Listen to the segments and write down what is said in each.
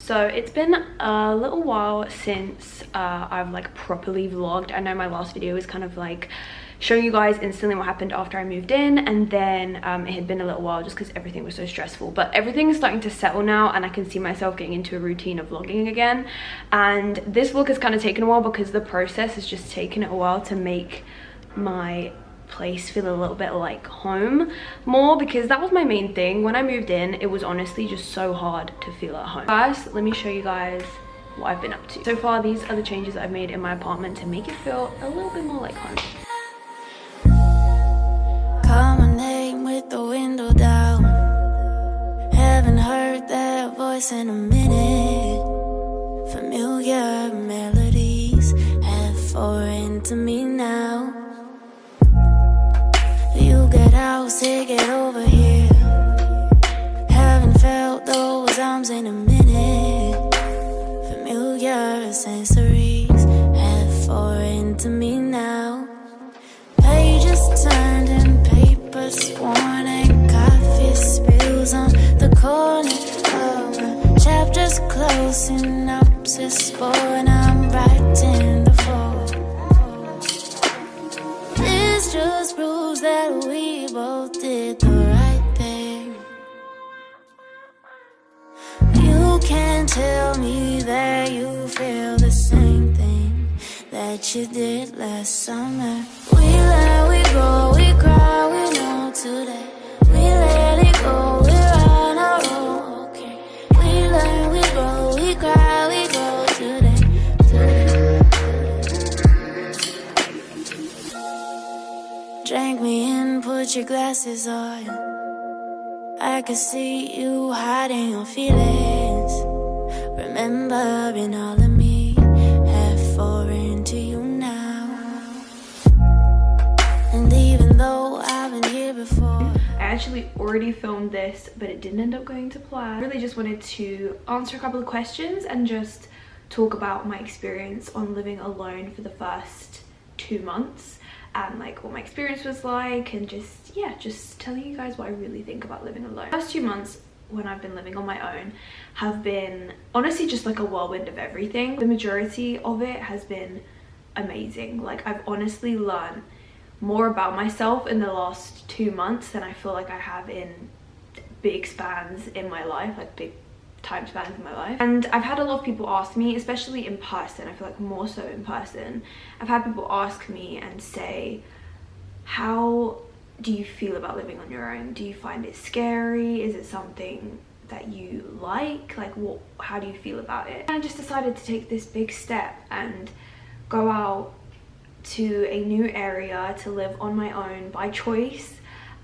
So it's been a little while since I've like properly vlogged. I know my last video was kind of like showing you guys instantly what happened after I moved in, and then it had been a little while just because everything was so stressful, but everything is starting to settle now and I can see myself getting into a routine of vlogging again. And this vlog has kind of taken a while because the process has just taken it a while to make my place feel a little bit like home more, because that was my main thing. When I moved in, it was honestly just so hard to feel at home. First, let me show you guys what I've been up to. So far, these are the changes that I've made in my apartment to make it feel a little bit more like home. Call my name with the window down. Haven't heard that voice in a minute. Familiar melodies have foreign to me now. You get out, say get over here. Haven't felt those arms in a minute. Familiar sensories have foreign to me now. Pages turned and papers worn and coffee spills on the corner of a chapters closed, synopsis born. I'm writing the fall. This just proves that we both did the right thing. You can't tell me that you feel the same thing that you did last summer. We let, we go, we cry, we know today. We let it go, we're on our own, okay. We learn, we grow, we cry, we go today. Drank me in, put your glasses on. I could see you hiding your feelings, remembering all of me, half foreign to you now. And even though I've been here before, I actually already filmed this, but it didn't end up going to plan. I really just wanted to answer a couple of questions and just talk about my experience on living alone for the first 2 months, and like what my experience was like, and just, yeah, just telling you guys what I really think about living alone. The first 2 months when I've been living on my own have been honestly just like a whirlwind of everything. The majority of it has been amazing. Like, I've honestly learned more about myself in the last 2 months than I feel like I have in big spans in my life, like big time spans in my life. And I've had a lot of people ask me, especially in person, I feel like more so in person, I've had people ask me and say, how do you feel about living on your own? Do you find it scary? Is it something that you like what, how do you feel about it? And I just decided to take this big step and go out to a new area to live on my own by choice.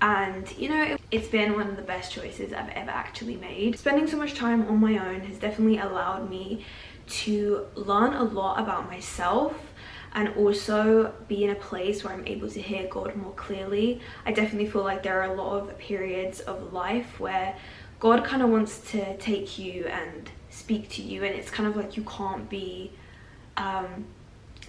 And you know, it's been one of the best choices I've ever actually made. Spending so much time on my own has definitely allowed me to learn a lot about myself and also be in a place where I'm able to hear God more clearly. I definitely feel like there are a lot of periods of life where God kind of wants to take you and speak to you, and it's kind of like you can't be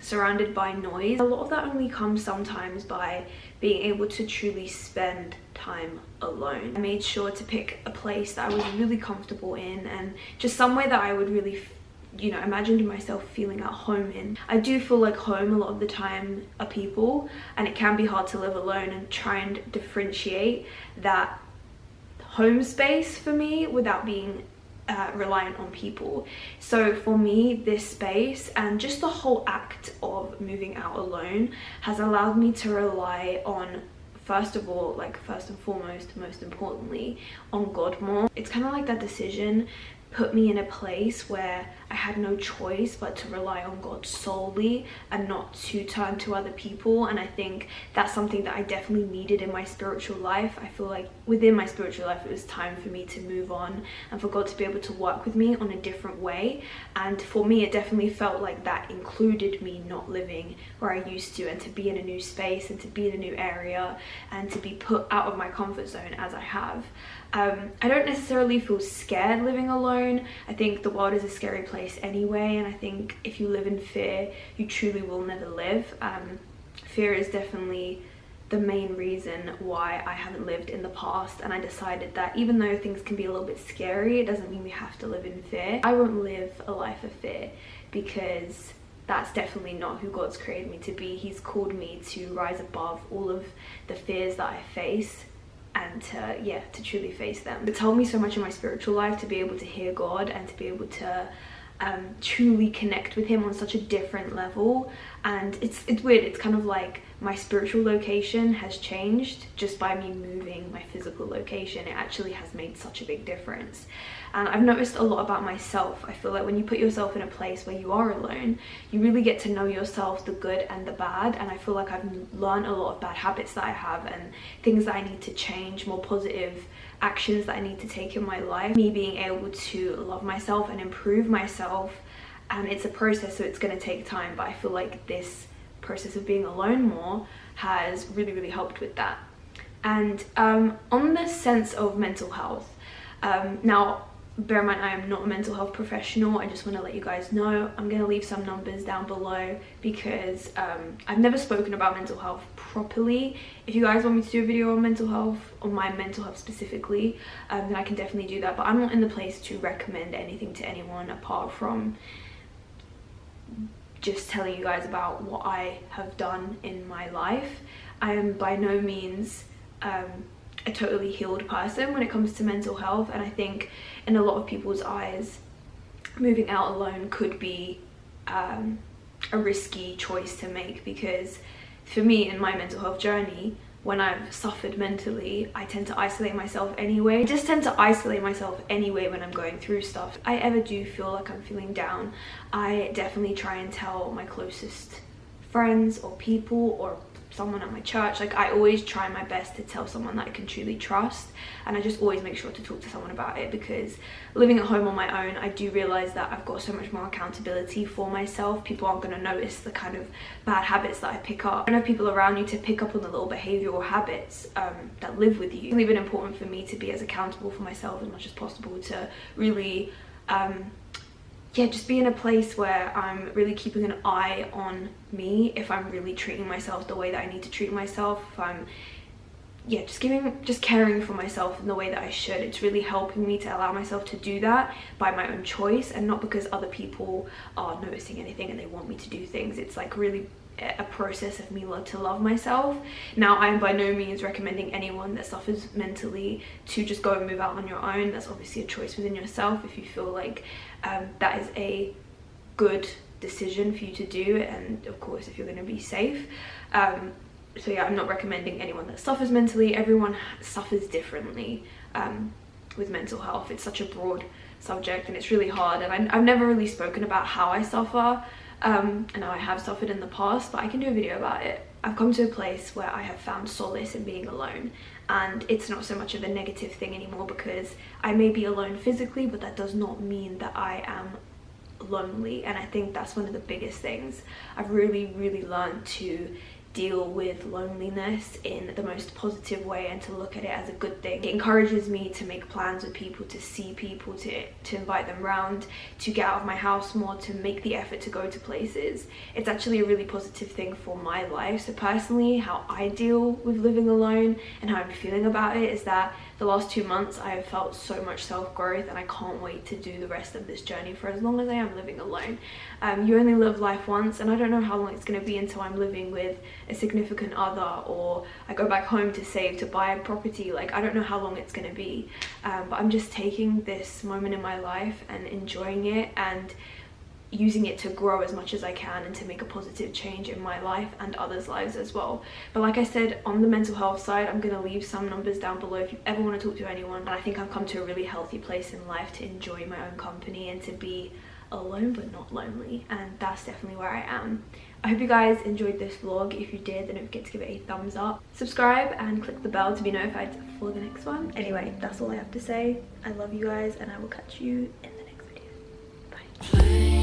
surrounded by noise. A lot of that only comes sometimes by being able to truly spend time alone. I made sure to pick a place that I was really comfortable in, and just somewhere that I would really, you know, imagined myself feeling at home in. I do feel like home a lot of the time are people, and it can be hard to live alone and try and differentiate that home space for me without being reliant on people. So for me, this space and just the whole act of moving out alone has allowed me to rely on, first of all, like first and foremost, most importantly, on God more. It's kind of like that decision put me in a place where I had no choice but to rely on God solely and not to turn to other people. And I think that's something that I definitely needed in my spiritual life. I feel like within my spiritual life, it was time for me to move on and for God to be able to work with me on a different way. And for me, it definitely felt like that included me not living where I used to, and to be in a new space and to be in a new area and to be put out of my comfort zone as I have. I don't necessarily feel scared living alone. I think the world is a scary place anyway, and I think if you live in fear, you truly will never live. Fear is definitely the main reason why I haven't lived in the past, and I decided that even though things can be a little bit scary, it doesn't mean we have to live in fear. I won't live a life of fear, because that's definitely not who God's created me to be. He's called me to rise above all of the fears that I face, and to truly face them. It's helped me so much in my spiritual life to be able to hear God and to be able to truly connect with him on such a different level. And it's weird, it's kind of like my spiritual location has changed just by me moving my physical location. It actually has made such a big difference. And I've noticed a lot about myself. I feel like when you put yourself in a place where you are alone, you really get to know yourself, the good and the bad. And I feel like I've learned a lot of bad habits that I have and things that I need to change, more positive actions that I need to take in my life. Me being able to love myself and improve myself, and it's a process, so it's going to take time, but I feel like this process of being alone more has really helped with that. And on the sense of mental health, now bear in mind I am not a mental health professional. I just want to let you guys know I'm going to leave some numbers down below, because I've never spoken about mental health properly. If you guys want me to do a video on mental health, on my mental health specifically, then I can definitely do that, but I'm not in the place to recommend anything to anyone apart from just telling you guys about what I have done in my life. I am by no means a totally healed person when it comes to mental health, and I think in a lot of people's eyes moving out alone could be a risky choice to make, because for me in my mental health journey, when I've suffered mentally, I tend to isolate myself anyway. I just tend to isolate myself anyway when I'm going through stuff. If I ever do feel like I'm feeling down, I definitely try and tell my closest friends or people or someone at my church. Like, I always try my best to tell someone that I can truly trust, and I just always make sure to talk to someone about it, because living at home on my own, I do realize that I've got so much more accountability for myself. People aren't going to notice the kind of bad habits that I pick up. I don't have people around you to pick up on the little behavioral habits that live with you. It's really been important for me to be as accountable for myself as much as possible, to really just be in a place where I'm really keeping an eye on me, if I'm really treating myself the way that I need to treat myself, if I'm just caring for myself in the way that I should. It's really helping me to allow myself to do that by my own choice, and not because other people are noticing anything and they want me to do things. It's like really a process of me to love myself. Now, I am by no means recommending anyone that suffers mentally to just go and move out on your own. That's obviously a choice within yourself if you feel like that is a good decision for you to do, and of course if you're going to be safe. So yeah, I'm not recommending anyone that suffers mentally. Everyone suffers differently with mental health. It's such a broad subject and it's really hard, and I've never really spoken about how I suffer. I know I have suffered in the past, but I can do a video about it. I've come to a place where I have found solace in being alone, and it's not so much of a negative thing anymore, because I may be alone physically, but that does not mean that I am lonely. And I think that's one of the biggest things. I've really learned to deal with loneliness in the most positive way and to look at it as a good thing. It encourages me to make plans with people, to see people, to invite them round, to get out of my house more, to make the effort to go to places. It's actually a really positive thing for my life. So personally, how I deal with living alone and how I'm feeling about it is that the last 2 months I have felt so much self-growth, and I can't wait to do the rest of this journey for as long as I am living alone. You only live life once, and I don't know how long it's going to be until I'm living with a significant other, or I go back home to save to buy a property. Like, I don't know how long it's going to be, but I'm just taking this moment in my life and enjoying it and using it to grow as much as I can and to make a positive change in my life and others' lives as well. But like I said, on the mental health side, I'm going to leave some numbers down below if you ever want to talk to anyone. And I think I've come to a really healthy place in life to enjoy my own company and to be alone but not lonely, and that's definitely where I am. I hope you guys enjoyed this vlog. If you did, then don't forget to give it a thumbs up, subscribe and click the bell to be notified for the next one. Anyway, that's all I have to say. I love you guys, and I will catch you in the next video. Bye.